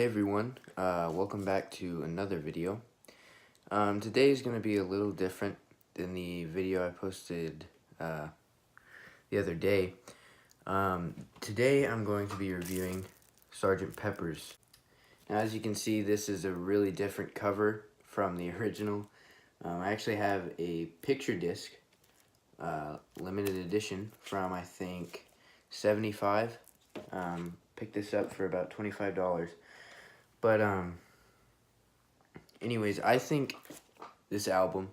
Hey everyone, welcome back to another video. Today is going to be a little different than the video I posted the other day. Today I'm going to be reviewing Sgt. Pepper's. Now, as you can see, this is a really different cover from the original. I actually have a picture disc, limited edition from I think 75. Picked this up for about $25. But anyways, I think this album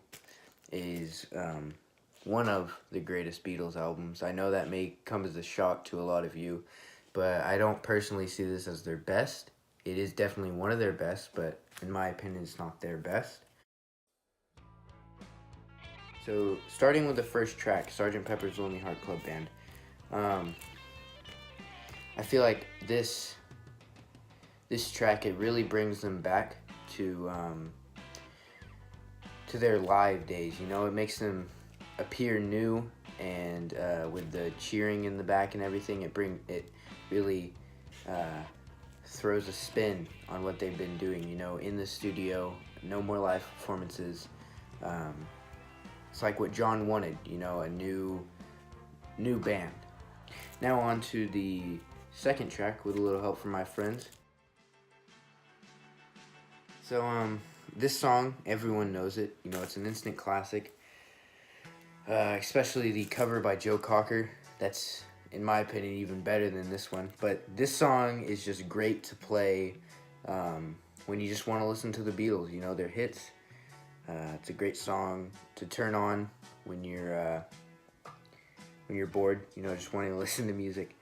is one of the greatest Beatles albums. I know that may come as a shock to a lot of you, but I don't personally see this as their best. It is definitely one of their best, but in my opinion, it's not their best. So, starting with the first track, Sgt. Pepper's Lonely Heart Club Band. I feel like this track, it really brings them back to their live days. You know, it makes them appear new, and with the cheering in the back and everything, it really throws a spin on what they've been doing. You know, in the studio, no more live performances. It's like what John wanted. You know, a new band. Now on to the second track with a little help from my friends. So, this song, everyone knows it. You know, it's an instant classic. Especially the cover by Joe Cocker. That's, in my opinion, even better than this one. But this song is just great to play when you just want to listen to the Beatles. You know, their hits. It's a great song to turn on when you're bored. You know, just wanting to listen to music.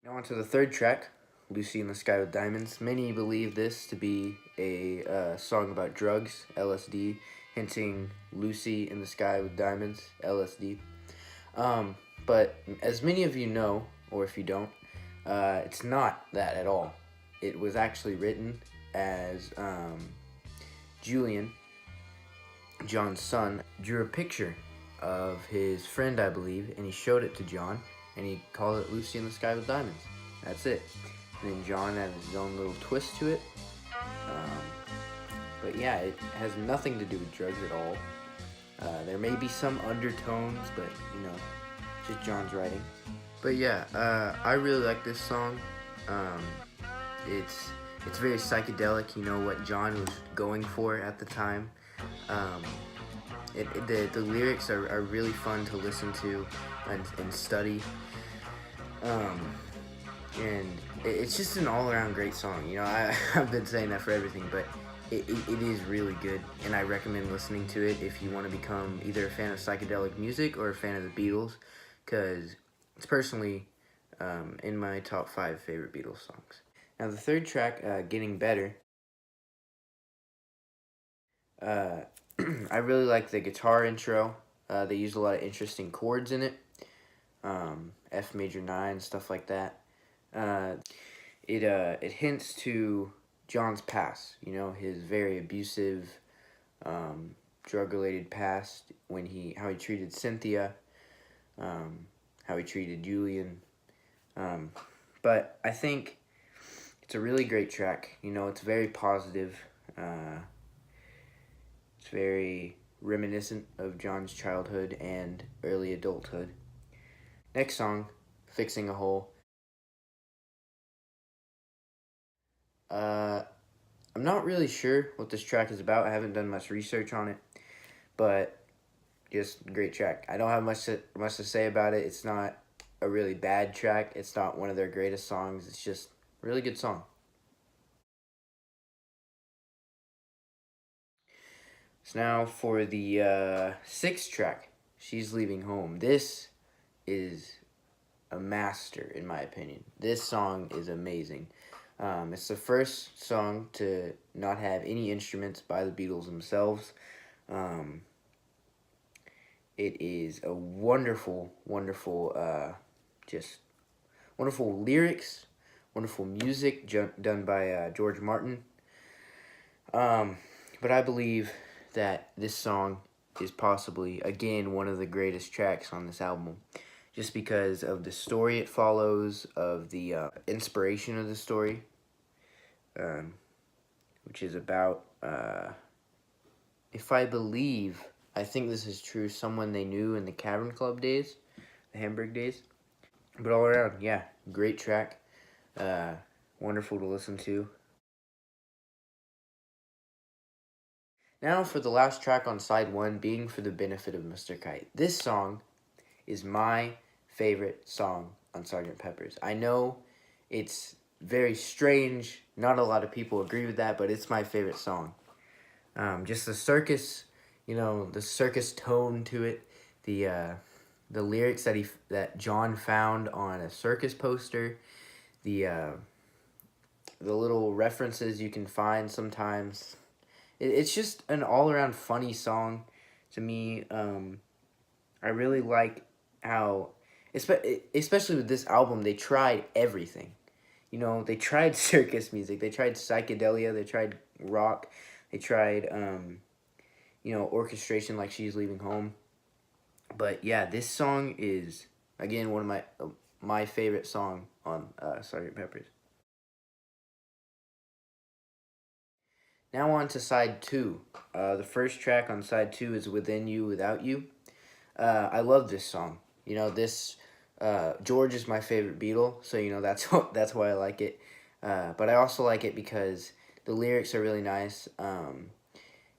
Now on to the third track, Lucy in the Sky with Diamonds. Many believe this to be a song about drugs, LSD, hinting Lucy in the Sky with Diamonds, LSD. But as many of you know, or if you don't, it's not that at all. It was actually written as Julian, John's son, drew a picture of his friend, I believe, and he showed it to John, and he called it Lucy in the Sky with Diamonds. That's it. And then John added his own little twist to it. But yeah, it has nothing to do with drugs at all. There may be some undertones, but you know, just John's writing. But yeah, I really like this song. It's very psychedelic. You know what John was going for at the time. The lyrics are really fun to listen to and study. And it's just an all-around great song. You know, I've been saying that for everything, but it is really good, and I recommend listening to it if you want to become either a fan of psychedelic music or a fan of the Beatles, because it's personally in my top 5 favorite Beatles songs. Now the third track, Getting Better, I really like the guitar intro. They use a lot of interesting chords in it, F major 9, stuff like that. It hints to John's past, you know, his very abusive, drug-related past, how he treated Cynthia, how he treated Julian. But I think it's a really great track. You know, it's very positive. It's very reminiscent of John's childhood and early adulthood. Next song, Fixing a Hole. I'm not really sure what this track is about. I haven't done much research on it, but just great track. I don't have much to say about it. It's not a really bad track. It's not one of their greatest songs. It's just a really good song. So now for the sixth track, She's Leaving Home. This is a master, in my opinion. This song is amazing. It's the first song to not have any instruments by the Beatles themselves. It is a wonderful, just wonderful lyrics, wonderful music done by George Martin. But I believe that this song is possibly, again, one of the greatest tracks on this album. just because of the story it follows, of the inspiration of the story, um, which is about, if I believe, I think this is true, someone they knew in the Cavern Club days, the Hamburg days. But all around, yeah, great track, uh, wonderful to listen to. Now for the last track on side one, Being for the Benefit of Mr. Kite. This song is my favorite song on Sgt. Pepper's. I know it's very strange, not a lot of people agree with that, but it's my favorite song. Just the circus, the circus tone to it, the lyrics that John found on a circus poster, the little references you can find sometimes. It's just an all-around funny song to me. I really like how, especially with this album, they tried everything. They tried circus music, they tried psychedelia, they tried rock, they tried, orchestration like She's Leaving Home. But yeah, this song is, again, one of my favorite song on Sgt. Pepper's. Now on to side two. The first track on side two is Within You, Without You. I love this song. This George is my favorite Beatle, so that's why I like it. But I also like it because the lyrics are really nice.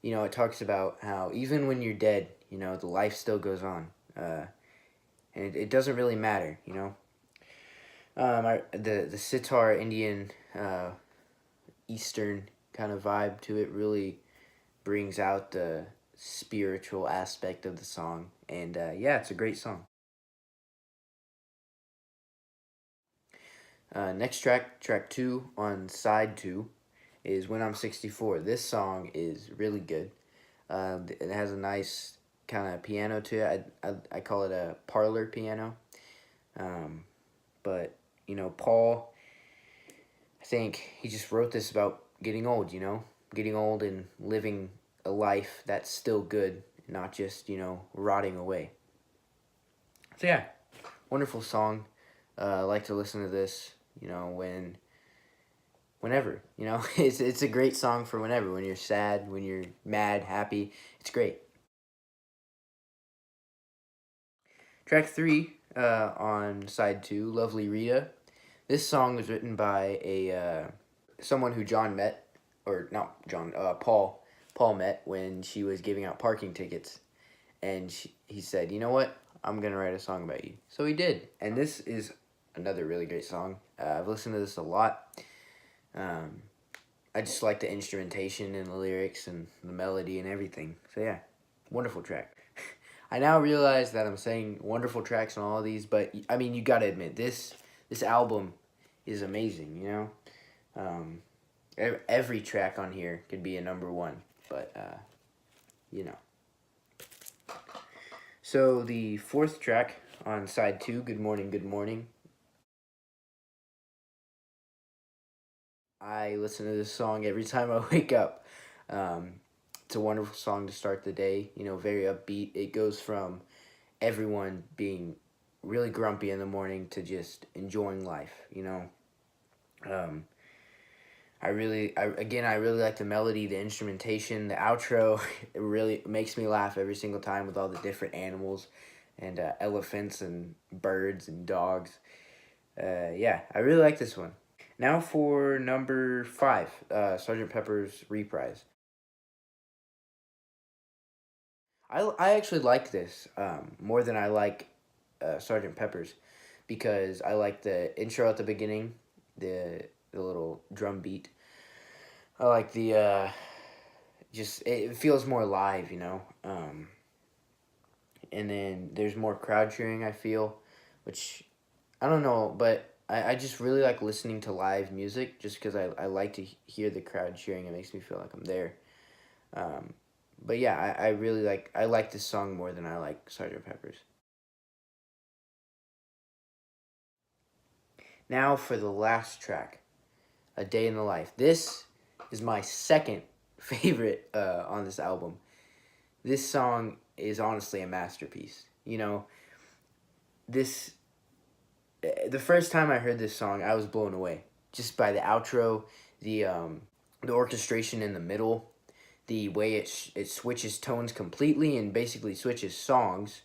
It talks about how even when you're dead, the life still goes on, and it doesn't really matter. The sitar Indian Eastern kind of vibe to it really brings out the spiritual aspect of the song, and yeah, it's a great song. Next track two on side two, is When I'm 64. This song is really good. It has a nice kind of piano to it. I call it a parlor piano. But, Paul, I think he just wrote this about getting old, getting old and living a life that's still good, not just, rotting away. So, yeah, wonderful song. I like to listen to this, whenever, it's a great song for whenever, when you're sad, when you're mad, happy, it's great. Track three on side two, Lovely Rita. This song was written by someone who John met, or not John, Paul met when she was giving out parking tickets, and he said, you know what, I'm gonna write a song about you. So he did, and this is another really great song. I've listened to this a lot. I just like the instrumentation and the lyrics and the melody and everything. So yeah, wonderful track. I now realize that I'm saying wonderful tracks on all of these, but I mean, you gotta admit, this album is amazing, every track on here could be a number one, but you know. So the fourth track on side two, Good Morning, Good Morning. I listen to this song every time I wake up. It's a wonderful song to start the day, very upbeat. It goes from everyone being really grumpy in the morning to just enjoying life, I really like the melody, the instrumentation, the outro. It really makes me laugh every single time with all the different animals and elephants and birds and dogs. Yeah, I really like this one. Now for number five, Sgt. Pepper's Reprise. I actually like this more than I like Sgt. Pepper's, because I like the intro at the beginning, the little drum beat. I like the just it feels more live, and then there's more crowd cheering, I feel, which I don't know, but I just really like listening to live music just because I like to hear the crowd cheering. It makes me feel like I'm there. Um, but yeah, I really I like this song more than I like Sgt. Pepper's. Now for the last track, A Day in the Life. This is my second favorite on this album. This song is honestly a masterpiece. this the first time I heard this song, I was blown away just by the outro, the the orchestration in the middle, the way it switches tones completely and basically switches songs,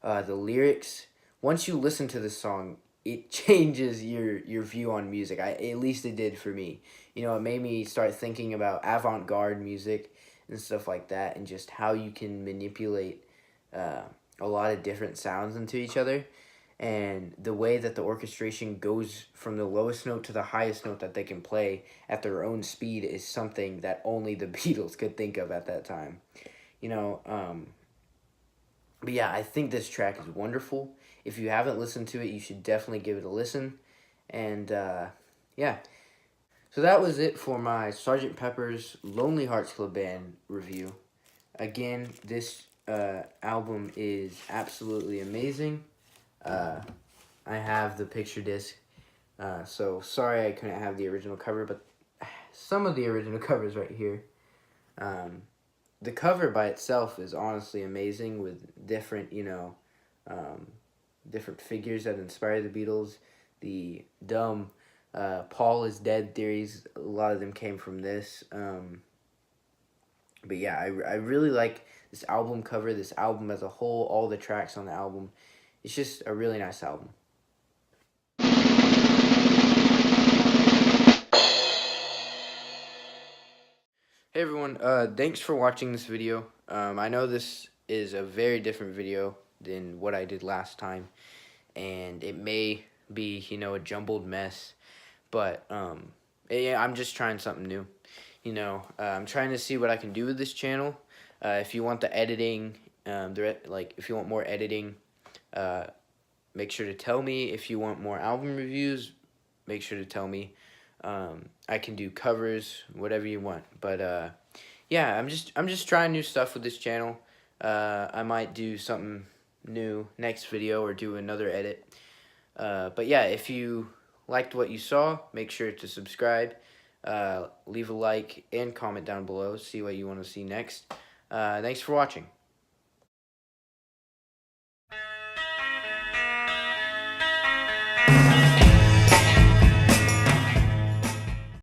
the lyrics. Once you listen to this song, it changes your view on music. At least it did for me. You know, it made me start thinking about avant-garde music and stuff like that, and just how you can manipulate uh, a lot of different sounds into each other, and the way that the orchestration goes from the lowest note to the highest note that they can play at their own speed is something that only the Beatles could think of at that time. You know, but yeah, I think this track is wonderful. If you haven't listened to it, you should definitely give it a listen. And yeah, so that was it for my Sergeant Pepper's Lonely Hearts Club Band review. Again, this album is absolutely amazing. Uh, I have the picture disc, so sorry I couldn't have the original cover, but some of the original covers right here. Um, the cover by itself is honestly amazing, with different, um, different figures that inspire the Beatles. The dumb Paul is dead theories, a lot of them came from this. But yeah, I really like this album cover, this album as a whole, all the tracks on the album. It's just a really nice album. Hey everyone, thanks for watching this video. I know this is a very different video than what I did last time, and it may be, a jumbled mess, but yeah, I'm just trying something new. I'm trying to see what I can do with this channel. If you want the editing, if you want more editing, uh, make sure to tell me. If you want more album reviews, make sure to tell me. I can do covers, whatever you want. But yeah, I'm just trying new stuff with this channel. I might do something new next video or do another edit. But yeah, if you liked what you saw, make sure to subscribe, leave a like, and comment down below. See what you want to see next. Thanks for watching.